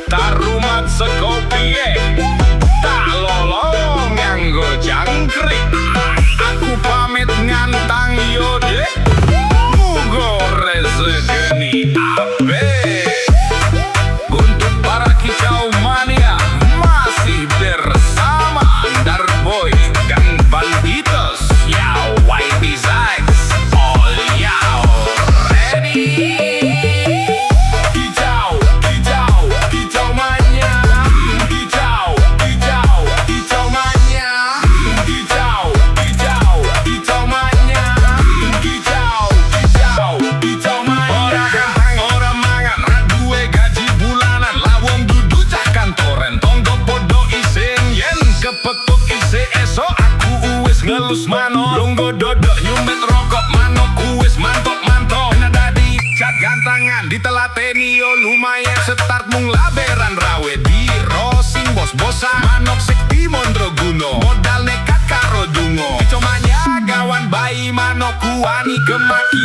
Tarumat sekopie tak lolong nganggo jangkrik. Aku pamit ngantang yode, mugo rezeki ape. Untuk para kicau mania masih bersama Darboy dan Banditos. Ya Whitey Zags, all ya ready. Kicau, kicau, kicau mania. Kicau, kicau, kicau mania. Kicau, kicau, kicau mania. Kicau, kicau, kicau mania. Ora gantang, ora mangan, raduwe gaji bulanan. Lawong dudu cah kantoren, tonggo podo isin yen kepetuk isi esok. Aku uwis ngelus mano, lunggo dodok nyumet rokok manok uwis mantok-mantok. Kena dadi cat gantangan, ditelateni yo lumayan. Start mung laberan rawe di rosing bos-bosan. Manok sekti mondro guno, modal nekat karo dungo. Kicomanya gawan bayi manok kuani kemaki.